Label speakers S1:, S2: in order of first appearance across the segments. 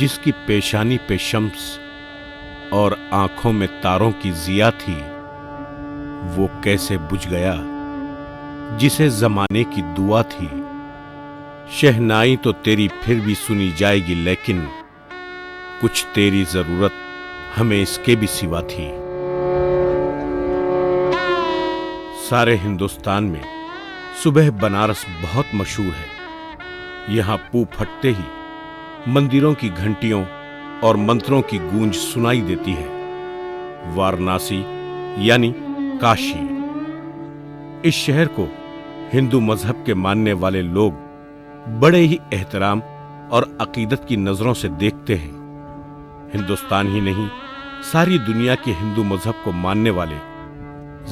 S1: जिसकी पेशानी पे शम्स और आंखों में तारों की जिया थी, वो कैसे बुझ गया जिसे जमाने की दुआ थी। शहनाई तो तेरी फिर भी सुनी जाएगी, लेकिन कुछ तेरी जरूरत हमें इसके भी सिवा थी। सारे हिंदुस्तान में सुबह बनारस बहुत मशहूर है। यहां पू फटते ही मंदिरों की घंटियों और मंत्रों की गूंज सुनाई देती है। वाराणसी यानी काशी। इस शहर को हिंदू मजहब के मानने वाले लोग बड़े ही एहतराम और अकीदत की नजरों से देखते हैं। हिंदुस्तान ही नहीं, सारी दुनिया के हिंदू मजहब को मानने वाले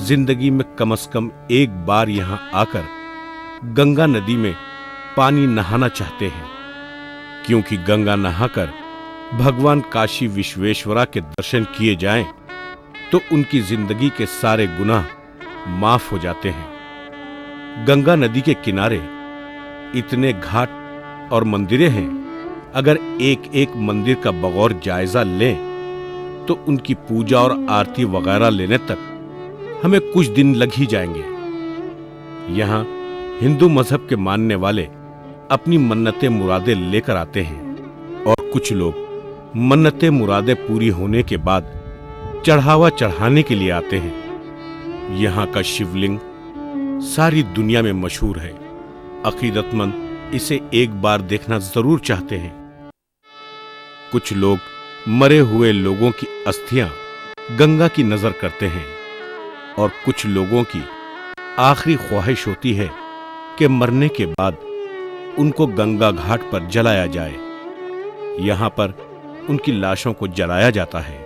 S1: जिंदगी में कम से कम एक बार यहां आकर गंगा नदी में पानी नहाना चाहते हैं, क्योंकि गंगा नहाकर भगवान काशी विश्वेश्वरा के दर्शन किए जाएं तो उनकी जिंदगी के सारे गुनाह माफ हो जाते हैं। गंगा नदी के किनारे इतने घाट और मंदिरें हैं, अगर एक एक मंदिर का बगौर जायजा लें तो उनकी पूजा और आरती वगैरह लेने तक हमें कुछ दिन लग ही जाएंगे। यहां हिंदू मजहब के मानने वाले अपनी मन्नतें मुरादें लेकर आते हैं और कुछ लोग मन्नतें मुरादें पूरी होने के बाद चढ़ावा चढ़ाने के लिए आते हैं। यहां का शिवलिंग सारी दुनिया में मशहूर है। अकीदतमंद इसे एक बार देखना जरूर चाहते हैं। कुछ लोग मरे हुए लोगों की अस्थियां गंगा की नजर करते हैं और कुछ लोगों की आखिरी ख्वाहिश होती है कि मरने के बाद उनको गंगा घाट पर जलाया जाए। यहां पर उनकी लाशों को जलाया जाता है।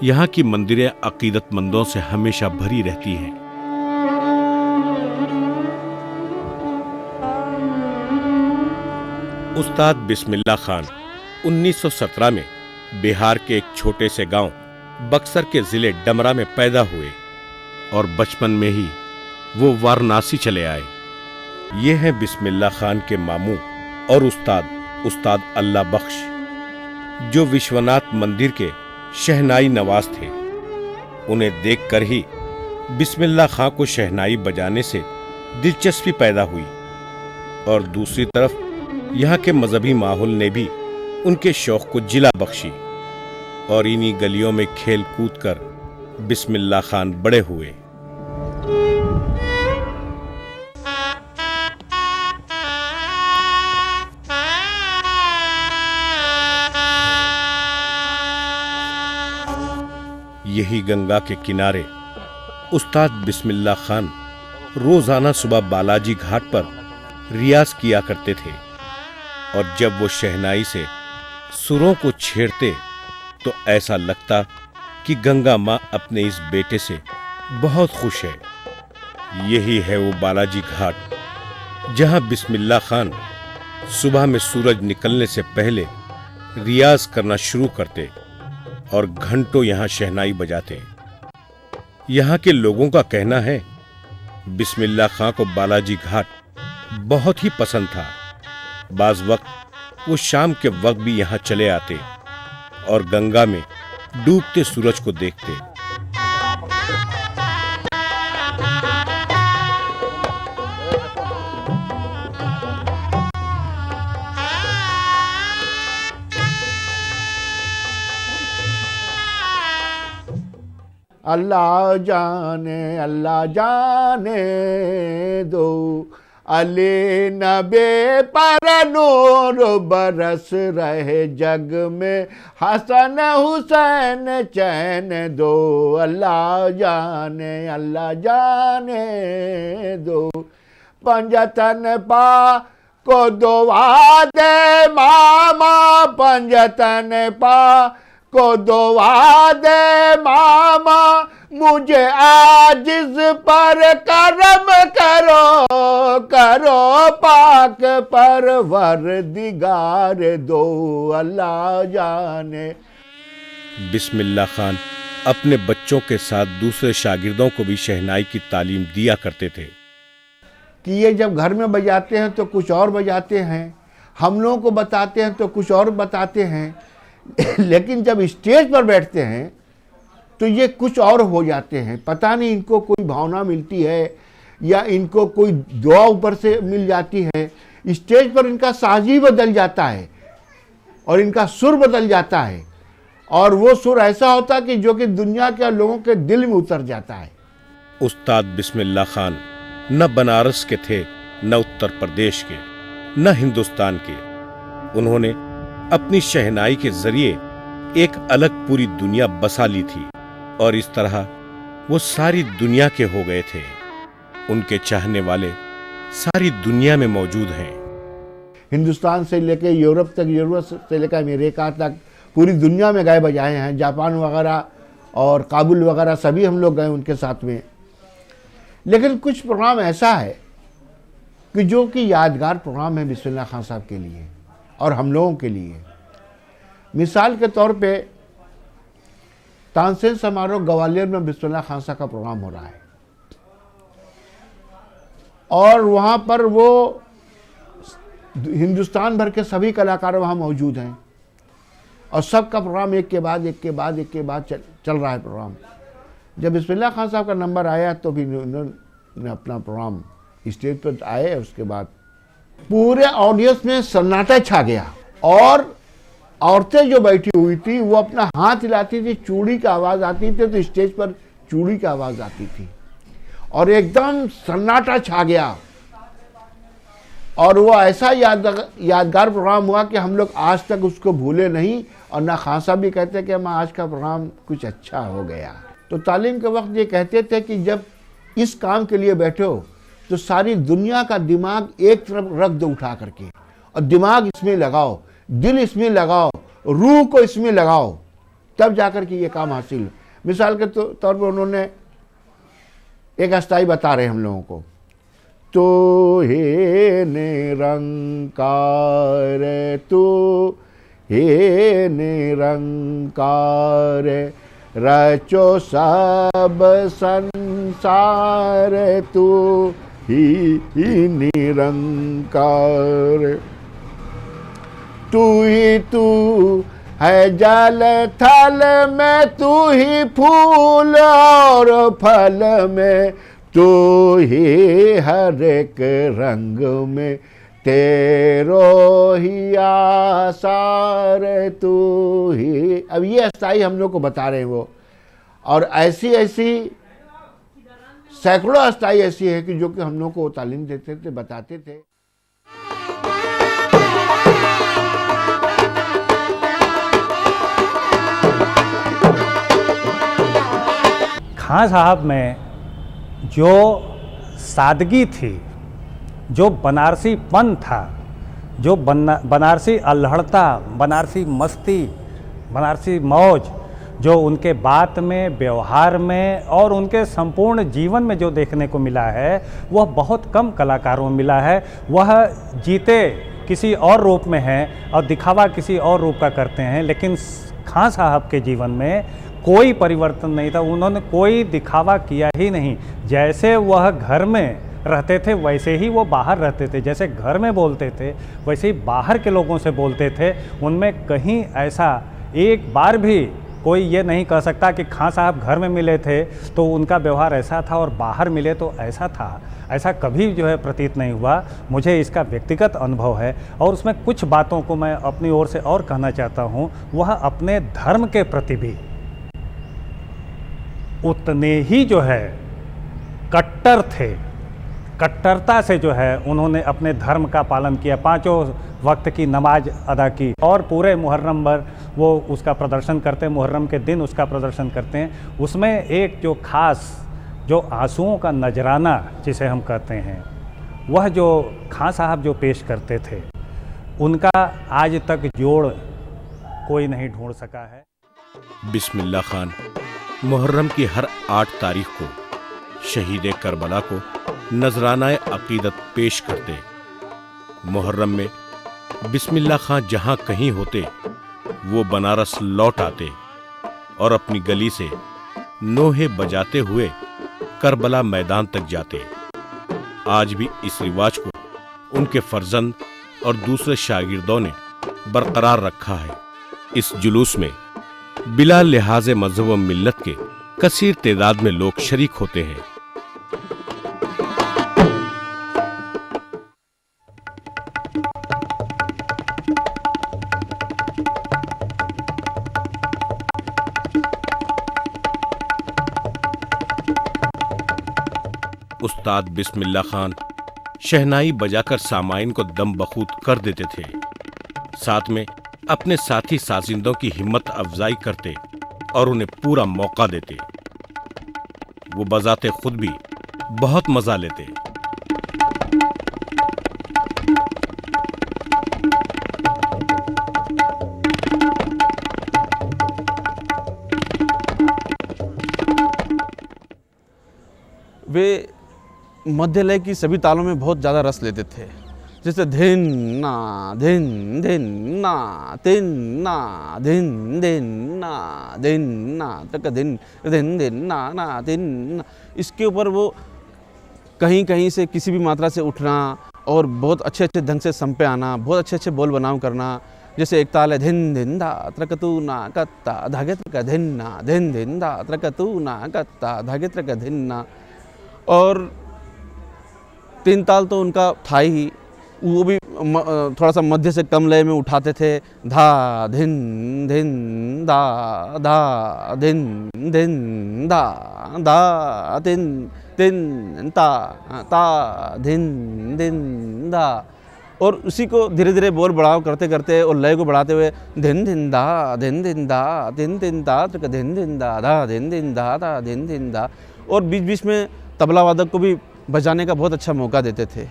S1: यहां की मंदिरें अकीदतमंदों से हमेशा भरी रहती हैं। उस्ताद बिस्मिल्लाह खान 1917 में बिहार के एक छोटे से गांव बक्सर के जिले डमरा में पैदा हुए और बचपन में ही वो वाराणसी चले आए। ये हैं बिस्मिल्लाह खान के मामू और उस्ताद अल्लाह बख्श, जो विश्वनाथ मंदिर के शहनाई नवाज थे। उन्हें देखकर ही बिस्मिल्लाह खां को शहनाई बजाने से दिलचस्पी पैदा हुई और दूसरी तरफ यहाँ के मजहबी माहौल ने भी उनके शौक को जिला बख्शी और इन्हीं गलियों में खेल कूद कर बिस्मिल्लाह खान बड़े हुए। यही गंगा के किनारे उस्ताद बिस्मिल्लाह खान रोजाना सुबह बालाजी घाट पर रियाज किया करते थे और जब वो शहनाई से सुरों को छेड़ते तो ऐसा लगता कि गंगा माँ अपने इस बेटे से बहुत खुश है। यही है वो बालाजी घाट जहां बिस्मिल्लाह खान सुबह में सूरज निकलने से पहले रियाज करना शुरू करते और घंटों यहां शहनाई बजाते। यहां के लोगों का कहना है बिस्मिल्लाह खां को बालाजी घाट बहुत ही पसंद था। बाज वक्त वो शाम के वक्त भी यहां चले आते और गंगा में डूबते सूरज को देखते।
S2: अल्लाह जाने दो, अली नबी पर नूर बरस रहे जग में, हसन हुसैन चैन दो। अल्लाह जाने दो। पंजतन पा को दुआ दे मामा, पंजतन पा को दुआ दे मामा, मुझे आजिज पर करम करो पाक परवरदिगार दो। अल्लाह जाने।
S1: बिस्मिल्लाह खान अपने बच्चों के साथ दूसरे शागिर्दों को भी शहनाई की तालीम दिया करते थे
S2: कि ये जब घर में बजाते हैं तो कुछ और बजाते हैं, हम लोगों को बताते हैं तो कुछ और बताते हैं लेकिन जब स्टेज पर बैठते हैं तो ये कुछ और हो जाते हैं। पता नहीं इनको कोई भावना मिलती है या इनको कोई दुआ ऊपर से मिल जाती है। स्टेज पर इनका साज ही बदल जाता है और इनका सुर बदल जाता है, और वो सुर ऐसा होता है कि जो कि दुनिया के लोगों के दिल में उतर जाता है।
S1: उस्ताद बिस्मिल्लाह खान न बनारस के थे, न उत्तर प्रदेश के, न हिंदुस्तान के। उन्होंने अपनी शहनाई के जरिए एक अलग पूरी दुनिया बसा ली थी और इस तरह वो सारी दुनिया के हो गए थे। उनके चाहने वाले सारी दुनिया में मौजूद हैं।
S2: हिंदुस्तान से लेकर यूरोप तक, यूरोप से लेकर अमेरिका तक पूरी दुनिया में गए बजाए हैं। जापान वगैरह और काबुल वगैरह सभी हम लोग गए उनके साथ में। लेकिन कुछ प्रोग्राम ऐसा है कि जो कि यादगार प्रोग्राम है बिस्मिल्लाह खान साहब के लिए और हम लोगों के लिए। मिसाल के तौर पे तानसेन समारोह ग्वालियर में बिस्मिल्लाह खान साहब का प्रोग्राम हो रहा है और वहाँ पर वो हिंदुस्तान भर के सभी कलाकार वहाँ मौजूद हैं और सबका प्रोग्राम एक के बाद चल रहा है प्रोग्राम। जब बिस्मिल्लाह खान साहब का नंबर आया तो भी उन्होंने अपना प्रोग्राम स्टेज पर आए। उसके बाद पूरे ऑडियंस में सन्नाटा छा गया और औरतें जो बैठी हुई थी वो अपना हाथ हिलाती थी, चूड़ी की आवाज़ आती थी तो स्टेज पर चूड़ी की आवाज़ आती थी और एकदम सन्नाटा छा गया। और वो ऐसा यादगार प्रोग्राम हुआ कि हम लोग आज तक उसको भूले नहीं। और ना खान साहब भी कहते कि हम आज का प्रोग्राम कुछ अच्छा हो गया। तो तालीम के वक्त ये कहते थे कि जब इस काम के लिए बैठे हो तो सारी दुनिया का दिमाग एक तरफ रख दो उठा करके और दिमाग इसमें लगाओ, दिल इसमें लगाओ, रूह को इसमें लगाओ, तब जाकर के ये काम हासिल हो। मिसाल के तौर पर उन्होंने एक अस्थाई बता रहे हम लोगों को, तो हे निरंकार, तो हे निरंकार, रचो सब संसार, तू ही निरंकार। तू ही तू है जल थल में, तू ही फूल और फल में, तू ही हर एक रंग में, तेरो ही आसार, तू ही। अब ये अस्थाई हम लोग को बता रहे हैं वो, और ऐसी सैकड़ों अस्थाई ऐसी है कि जो कि हम लोग को तालीम देते थे, बताते थे।
S3: खान साहब में जो सादगी थी, जो बनारसीपन था, जो बनारसी अल्हड़ता, बनारसी मस्ती, बनारसी मौज, जो उनके बात में, व्यवहार में और उनके संपूर्ण जीवन में जो देखने को मिला है वह बहुत कम कलाकारों में मिला है। वह जीते किसी और रूप में हैं और दिखावा किसी और रूप का करते हैं, लेकिन खान साहब के जीवन में कोई परिवर्तन नहीं था। उन्होंने कोई दिखावा किया ही नहीं। जैसे वह घर में रहते थे वैसे ही वो बाहर रहते थे, जैसे घर में बोलते थे वैसे ही बाहर के लोगों से बोलते थे। उनमें कहीं ऐसा एक बार भी कोई ये नहीं कह सकता कि खान साहब घर में मिले थे तो उनका व्यवहार ऐसा था और बाहर मिले तो ऐसा था। ऐसा कभी जो है प्रतीत नहीं हुआ। मुझे इसका व्यक्तिगत अनुभव है और उसमें कुछ बातों को मैं अपनी ओर से और कहना चाहता हूँ। वह अपने धर्म के प्रति भी उतने ही जो है कट्टर थे। कट्टरता से जो है उन्होंने अपने धर्म का पालन किया, 5 वक्त की नमाज अदा की और पूरे मुहर्रम पर वो उसका प्रदर्शन करते हैं, मुहर्रम के दिन उसका प्रदर्शन करते हैं। उसमें एक जो खास जो आंसुओं का नजराना जिसे हम कहते हैं, वह जो खान साहब जो पेश करते थे उनका आज तक जोड़ कोई नहीं ढूंढ सका है।
S1: बिस्मिल्लाह खान मुहर्रम की हर 8 तारीख को शहीद करबला को नजराना अकीदत पेश करते। मुहर्रम में बिस्मिल्लाह खान जहां कहीं होते वो बनारस लौट आते और अपनी गली से नोहे बजाते हुए करबला मैदान तक जाते। आज भी इस रिवाज को उनके फर्जंद और दूसरे शागिर्दों ने बरकरार रखा है। इस जुलूस में बिला लिहाज मजहब व मिल्लत के कसीर तादाद में लोग शरीक होते हैं। उस्ताद बिस्मिल्लाह खान शहनाई बजाकर सामाइन को दम बखूद कर देते थे। साथ में अपने साथी साजिंदों की हिम्मत अफजाई करते और उन्हें पूरा मौका देते। वो बजाते खुद भी बहुत मजा लेते।
S4: वे मध्य लय की सभी तालों में बहुत ज़्यादा रस लेते थे, जैसे धिन ना धिन धिन ना तिन ना धिन धिन ना धिन ना तक धिन धिन धिन ना ना तिन ना। इसके ऊपर वो कहीं कहीं से किसी भी मात्रा से उठना और बहुत अच्छे अच्छे ढंग से सम पे आना, बहुत अच्छे अच्छे बोल बनाव करना। जैसे एक ताल है धिन धिन धा त्रकतु ना कत्ता धागे त्रक धिन ना धिन धिन धा त्रकतु ना कत्ता धागे त्रक धिन ना। और तीन ताल तो उनका था ही, वो भी थोड़ा सा मध्य से कम लय में उठाते थे। धा धिन धिन दा धा धिन धिन दा दा तिन तिन ता ता धिन धिन दा। और उसी को धीरे धीरे बोल बढ़ाव करते करते और लय को बढ़ाते हुए धिन धिन दा धिन धिन दा धिन धिन दा तक धिन धिन दा धा धिन धिन दा धा धिन धिन दा। और बीच बीच में तबला वादक को भी बजाने का बहुत अच्छा मौका देते थे।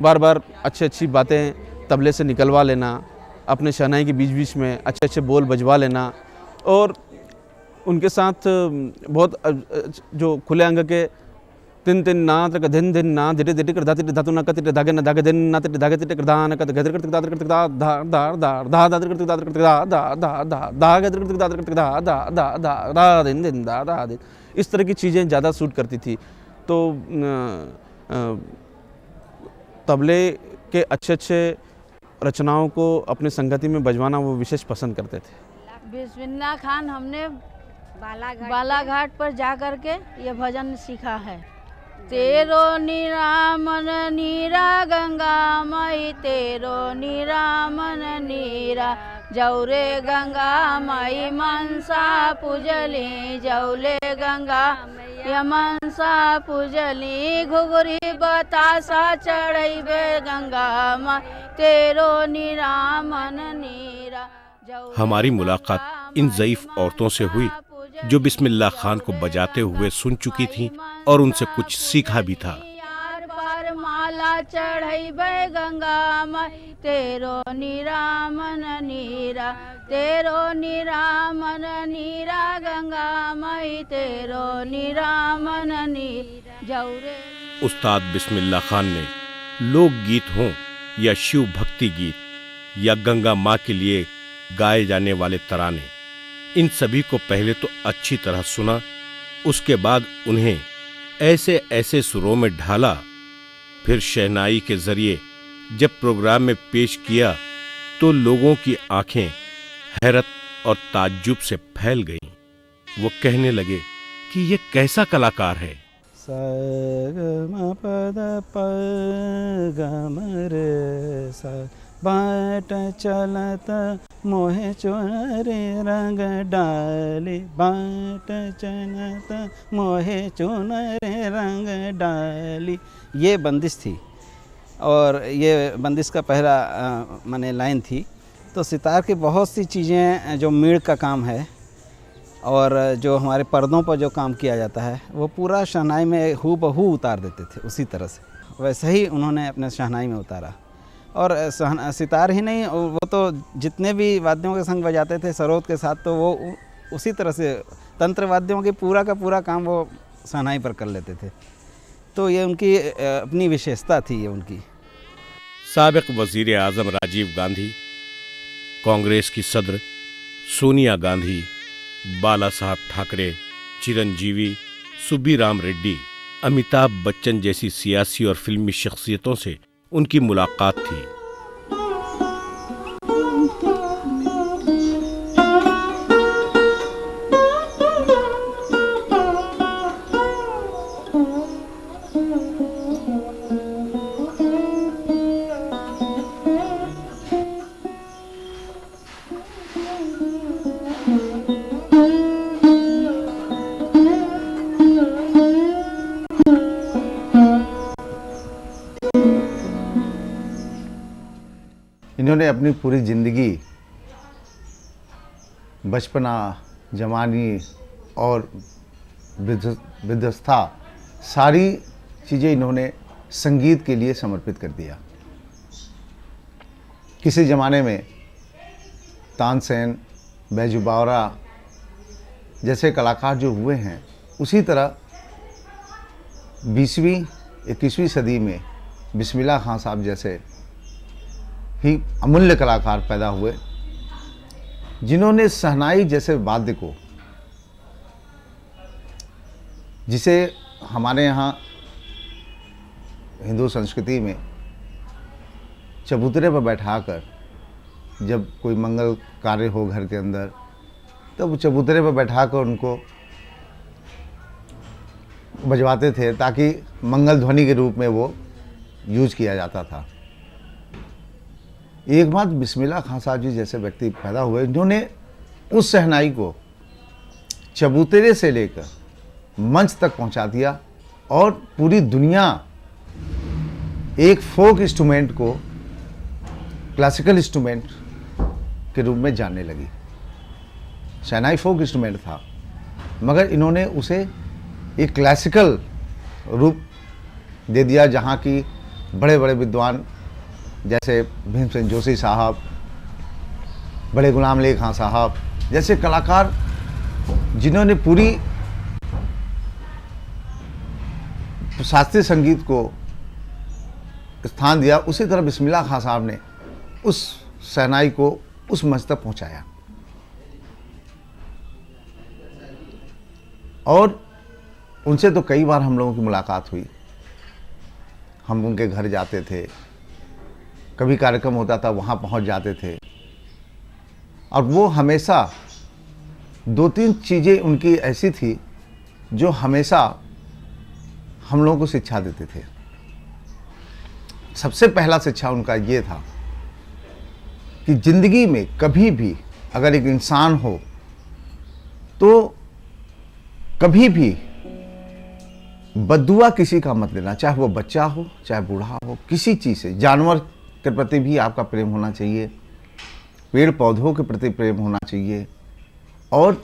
S4: बार बार अच्छी अच्छी बातें तबले से निकलवा लेना, अपने शहनाई के बीच बीच में अच्छे अच्छे बोल बजवा लेना। और उनके साथ बहुत जो खुले अंग के तिन तिन ना तक धिन धिन ना धीरे धीरे कर धातु धातु ना कति धागे ना धागे दिन ना तिट धागे तिट दा ना कत गदर करत दा करत दा धा दा दा धा दा करत दा करत दा दा दा दा धा गदर करत दा करत दा दा दा दा दा दिन दिन दा दा दिन। इस तरह की चीज़ें ज़्यादा सूट करती थी। तो तबले के अच्छे अच्छे रचनाओं को अपने संगति में बजवाना वो विशेष पसंद करते थे।
S5: बिस्मिल्लाह खान हमने बालाघाट पर जा कर के ये भजन सीखा है। तेरो निरामन नीरा गंगा माई, तेरो निरामन नीरा जौरे गंगा माई मनसा पूजली, जौले गंगा यमनसा पूजली। घुघरी बतासा चढ़ैबे गंगा माई, तेरो निरामन नीरा।
S1: हमारी मुलाकात इन ज़ईफ औरतों से हुई जो बिस्मिल्लाह खान को बजाते हुए सुन चुकी थीं और उनसे कुछ सीखा भी था।
S5: पर माला चढ़ैबे गंगा माई, तेरो निरामन नीरा, तेरो निरामन नीरा गंगा माई, तेरो निरामन नीरा जौरे।
S1: उस्ताद बिस्मिल्लाह खान ने लोकगीत हों या शिव भक्ति गीत या गंगा माँ के लिए गाए जाने वाले तराने, इन सभी को पहले तो अच्छी तरह सुना, उसके बाद उन्हें ऐसे ऐसे सुरों में ढाला। फिर शहनाई के जरिए जब प्रोग्राम में पेश किया तो लोगों की आंखें हैरत और ताज्जुब से फैल गईं। वो कहने लगे कि ये कैसा कलाकार है।
S6: सा ग म प द प ग म रे सा, बाट चलत मोहे चुनरी रंग डाली, बाट चलत मोहे चुनरी रंग डाली। ये बंदिश थी और ये बंदिश का पहला माने लाइन थी। तो सितार की बहुत सी चीज़ें जो मीड़ का काम है और जो हमारे पर्दों पर जो काम किया जाता है वो पूरा शहनाई में हूबहू उतार देते थे। उसी तरह से वैसे ही उन्होंने अपने शहनाई में उतारा। और सितार ही नहीं, वो तो जितने भी वाद्यों के संग बजाते थे सरोद के साथ, तो वो उसी तरह से तंत्र वाद्यों के पूरा का पूरा काम वो शहनाई पर कर लेते थे। तो ये उनकी अपनी विशेषता थी। ये उनकी
S1: साबिक वजीर आज़म राजीव गांधी, कांग्रेस की सदर सोनिया गांधी, बाला साहब ठाकरे, चिरंजीवी, सुब्बीराम रेड्डी, अमिताभ बच्चन जैसी सियासी और फिल्मी शख्सियतों से उनकी मुलाकात थी।
S2: इन्होंने अपनी पूरी ज़िंदगी, बचपना, जवानी और वृद्धावस्था, सारी चीज़ें इन्होंने संगीत के लिए समर्पित कर दिया। किसी ज़माने में तानसेन, बैजू बावरा जैसे कलाकार जो हुए हैं, उसी तरह 20वीं 21वीं सदी में बिस्मिल्लाह खां साहब जैसे ही अमूल्य कलाकार पैदा हुए, जिन्होंने शहनाई जैसे वाद्य को, जिसे हमारे यहाँ हिंदू संस्कृति में चबूतरे पर बैठाकर जब कोई मंगल कार्य हो घर के अंदर, तब वो चबूतरे पर बैठाकर उनको बजवाते थे ताकि मंगल ध्वनि के रूप में वो यूज किया जाता था। एक बात बिस्मिल्लाह खां साहब जी जैसे व्यक्ति पैदा हुए, इन्होंने उस शहनाई को चबूतरे से लेकर मंच तक पहुंचा दिया और पूरी दुनिया एक फोक इंस्ट्रूमेंट को क्लासिकल इंस्ट्रूमेंट के रूप में जानने लगी। शहनाई फोक इंस्ट्रूमेंट था, मगर इन्होंने उसे एक क्लासिकल रूप दे दिया, जहाँ की बड़े बड़े विद्वान जैसे भीमसेन जोशी साहब, बड़े गुलाम अली खां साहब जैसे कलाकार, जिन्होंने पूरी शास्त्रीय संगीत को स्थान दिया, उसी तरह बिस्मिल्लाह खां साहब ने उस शहनाई को उस मंच तक पहुंचाया। और उनसे तो कई बार हम लोगों की मुलाकात हुई, हम उनके घर जाते थे, कभी कार्यक्रम होता था वहाँ पहुँच जाते थे, और वो हमेशा 2-3 चीज़ें उनकी ऐसी थी जो हमेशा हम लोगों को शिक्षा देते थे। सबसे पहला शिक्षा उनका ये था कि ज़िंदगी में कभी भी अगर एक इंसान हो तो कभी भी बद्दुआ किसी का मत लेना, चाहे वो बच्चा हो चाहे बूढ़ा हो, किसी चीज़ से। जानवर के प्रति भी आपका प्रेम होना चाहिए, पेड़ पौधों के प्रति प्रेम होना चाहिए, और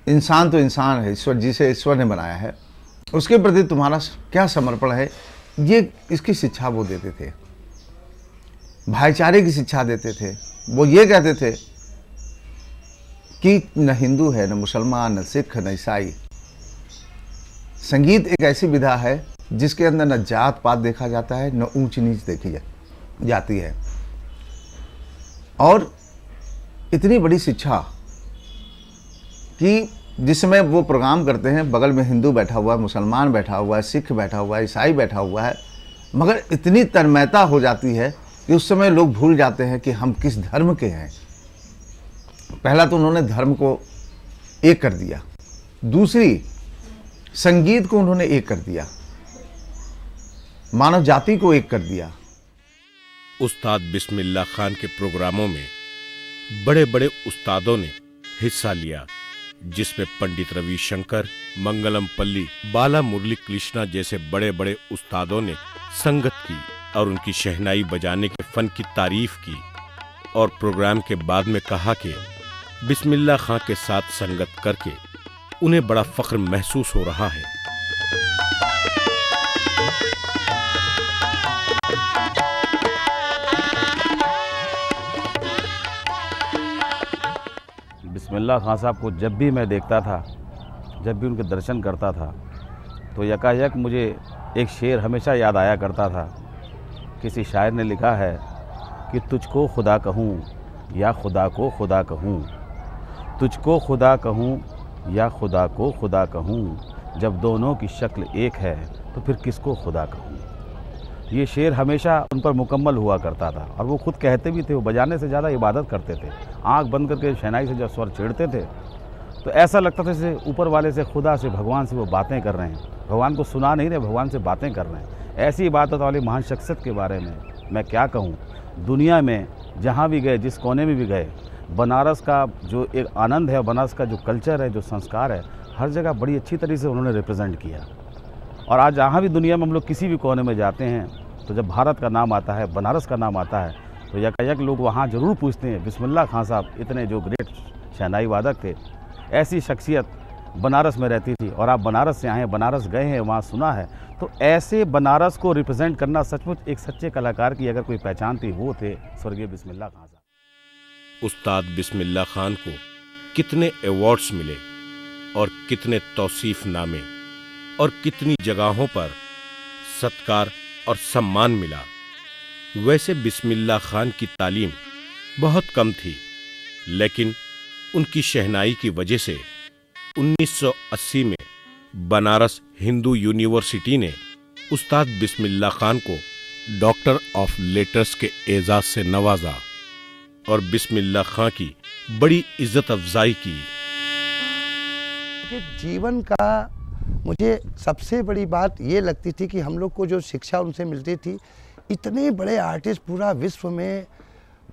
S2: इंसान तो इंसान है, ईश्वर जिसे ईश्वर ने बनाया है उसके प्रति तुम्हारा क्या समर्पण है, ये इसकी शिक्षा वो देते थे। भाईचारे की शिक्षा देते थे। वो ये कहते थे कि न हिंदू है, न मुसलमान, न सिख, न ईसाई। संगीत एक ऐसी विधा है जिसके अंदर न जात पात देखा जाता है, न ऊंच नीच देखी जाती है। और इतनी बड़ी शिक्षा कि जिसमें वो प्रोग्राम करते हैं, बगल में हिंदू बैठा हुआ है, मुसलमान बैठा हुआ है, सिख बैठा हुआ है, ईसाई बैठा हुआ है, मगर इतनी तन्मयता हो जाती है कि उस समय लोग भूल जाते हैं कि हम किस धर्म के हैं। पहला तो उन्होंने धर्म को एक कर दिया, दूसरी संगीत को उन्होंने एक कर दिया, मानव जाति को एक कर दिया।
S1: उस्ताद बिस्मिल्लाह खान के प्रोग्रामों में बड़े बड़े उस्तादों ने हिस्सा लिया, जिसमें पंडित रविशंकर, मंगलम पल्ली, बाला मुरली कृष्णा जैसे बड़े बड़े उस्तादों ने संगत की और उनकी शहनाई बजाने के फन की तारीफ की, और प्रोग्राम के बाद में कहा कि बिस्मिल्लाह खां के साथ संगत करके उन्हें बड़ा फख्र महसूस हो रहा है।
S7: बिस्मिल्लाह खां साहब को जब भी मैं देखता था, जब भी उनके दर्शन करता था, तो यकायक मुझे एक शेर हमेशा याद आया करता था। किसी शायर ने लिखा है कि तुझको खुदा कहूँ या खुदा को खुदा कहूँ, तुझको खुदा कहूँ या खुदा को खुदा कहूँ, जब दोनों की शक्ल एक है तो फिर किसको खुदा कहूँ। ये शेर हमेशा उन पर मुकम्मल हुआ करता था, और वो खुद कहते भी थे, वो बजाने से ज़्यादा इबादत करते थे। आँख बंद करके शहनाई से जब स्वर छेड़ते थे तो ऐसा लगता था जैसे ऊपर वाले से, खुदा से, भगवान से वो बातें कर रहे हैं। भगवान को सुना नहीं रहे, भगवान से बातें कर रहे हैं। ऐसी इबादत वाली महान शख्सियत के बारे में मैं क्या कहूँ। दुनिया में जहाँ भी गए, जिस कोने में भी गए, बनारस का जो एक आनंद है, बनारस का जो कल्चर है, जो संस्कार है, हर जगह बड़ी अच्छी तरीके से उन्होंने रिप्रेजेंट किया। और आज जहाँ भी दुनिया में हम लोग किसी भी कोने में जाते हैं तो जब भारत का नाम आता है, बनारस का नाम आता है, तो यकायक लोग वहाँ ज़रूर पूछते हैं बिस्मिल्लाह खां साहब इतने जो ग्रेट शहनाई वादक थे, ऐसी शख्सियत बनारस में रहती थी। और आप बनारस से आए हैं, बनारस गए हैं, वहाँ सुना है, तो ऐसे बनारस को रिप्रेजेंट करना सचमुच एक सच्चे कलाकार की अगर कोई पहचान थी, वो थे स्वर्गीय बिस्मिल्लाह खां साहब।
S1: उस्ताद बिस्मिल्लाह खान को कितने अवार्ड्स मिले और कितने तौसीफनामे और कितनी जगहों पर सत्कार और सम्मान मिला। वैसे बिस्मिल्लाह खान की तालीम बहुत कम थी, लेकिन उनकी शहनाई की वजह से 1980 में बनारस हिंदू यूनिवर्सिटी ने उस्ताद बिस्मिल्लाह खान को डॉक्टर ऑफ लेटर्स के एजाज से नवाजा और बिस्मिल्लाह खां की बड़ी इज्जत अफजाई की।
S8: कि जीवन का मुझे सबसे बड़ी बात ये लगती थी कि हम लोग को जो शिक्षा उनसे मिलती थी, इतने बड़े आर्टिस्ट पूरा विश्व में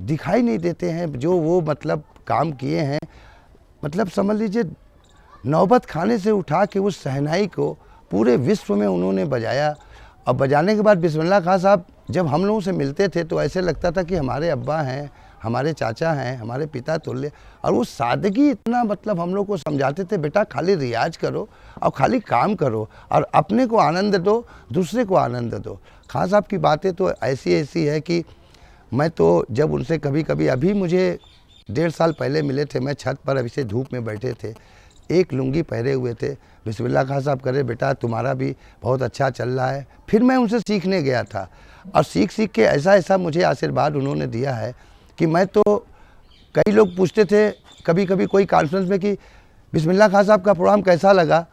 S8: दिखाई नहीं देते हैं जो वो मतलब काम किए हैं। मतलब समझ लीजिए नौबत खाने से उठा के उस शहनाई को पूरे विश्व में उन्होंने बजाया। और बजाने के बाद बिस्मिल्लाह खां साहब जब हम लोगों से मिलते थे तो ऐसे लगता था कि हमारे अब्बा हैं, हमारे चाचा हैं, हमारे पिता तुल्य। और वो सादगी इतना मतलब हम लोग को समझाते थे, बेटा खाली रियाज करो और खाली काम करो और अपने को आनंद दो, दूसरे को आनंद दो। खां साहब की बातें तो ऐसी ऐसी है कि मैं तो जब उनसे कभी कभी, अभी मुझे 1.5 साल पहले मिले थे, मैं छत पर अभी से धूप में बैठे थे, एक लुंगी पहरे हुए थे। बिस्मिल्लाह खां साहब करे बेटा तुम्हारा भी बहुत अच्छा चल रहा है। फिर मैं उनसे सीखने गया था और सीख सीख के ऐसा ऐसा मुझे आशीर्वाद उन्होंने दिया है कि मैं तो, कई लोग पूछते थे कभी कभी कोई कॉन्फ्रेंस में कि बिस्मिल्लाह खां साहब का प्रोग्राम कैसा लगा,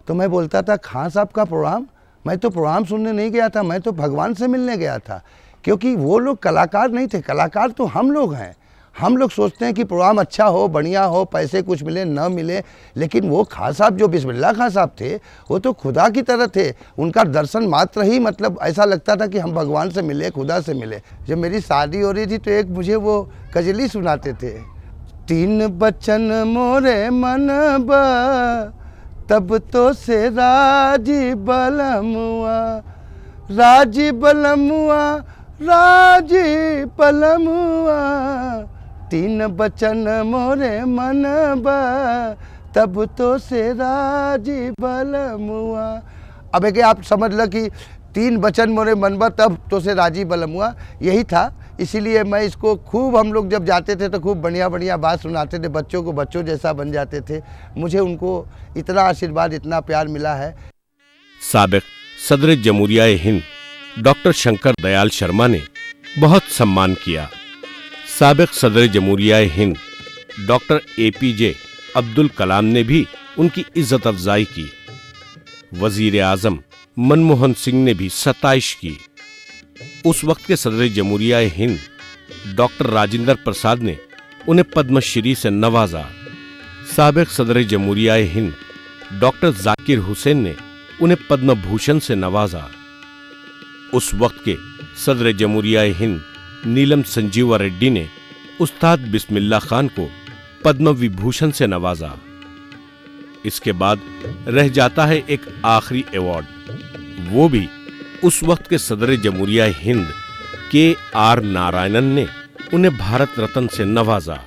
S8: तो मैं बोलता था खां साहब का प्रोग्राम, मैं तो प्रोग्राम सुनने नहीं गया था, मैं तो भगवान से मिलने गया था। क्योंकि वो लोग कलाकार नहीं थे, कलाकार तो हम लोग हैं। हम लोग सोचते हैं कि प्रोग्राम अच्छा हो, बढ़िया हो, पैसे कुछ मिले न मिले, लेकिन वो खां साहब जो बिस्मिल्लाह खां साहब थे वो तो खुदा की तरह थे। उनका दर्शन मात्र ही मतलब ऐसा लगता था कि हम भगवान से मिले, खुदा से मिले। जब मेरी शादी हो रही थी तो एक मुझे वो गजली सुनाते थे, 3 बचन मोरे मन बा तब तो से राजी बलमुआ, राजी बलमुआ, राजी बलमुआ, 3 बचन मोरे मन बा तब तो से राजी बलमुआ। अब है कि आप समझ लो कि 3 बचन मोरे मन बा तब तो से राजी बलमुआ, यही था। इसीलिए मैं इसको खूब, हम लोग जब जाते थे तो खूब बढ़िया बढ़िया बात सुनाते थे, बच्चों को बच्चों जैसा बन जाते थे। मुझे उनको इतना आशीर्वाद, इतना प्यार मिला है।
S1: साबिक सदर जमहूरिया हिंद डॉक्टर शंकर दयाल शर्मा ने बहुत सम्मान किया। साबिक सदर जमहूरिया हिंद डॉक्टर APJ अब्दुल कलाम ने भी उनकी इज्जत अफजाई की। वजीर आजम मनमोहन सिंह ने भी सताइश की। उस वक्त के सदर जमहूरिया हिंद डॉक्टर राजेंद्र प्रसाद ने उन्हें पद्मश्री से नवाजा। साबिक सदर जमहूरिया हिंद डॉक्टर जाकिर हुसैन ने उन्हें पद्म भूषण से नवाजा। उस वक्त के सदर जमहूरिया हिंद नीलम संजीवा रेड्डी ने उस्ताद बिस्मिल्लाह खान को पद्म विभूषण से नवाजा। इसके बाद रह जाता है एक आखिरी अवार्ड, वो भी उस वक्त के सदर जमहूरिया हिंद KR नारायणन ने उन्हें भारत रत्न से नवाजा।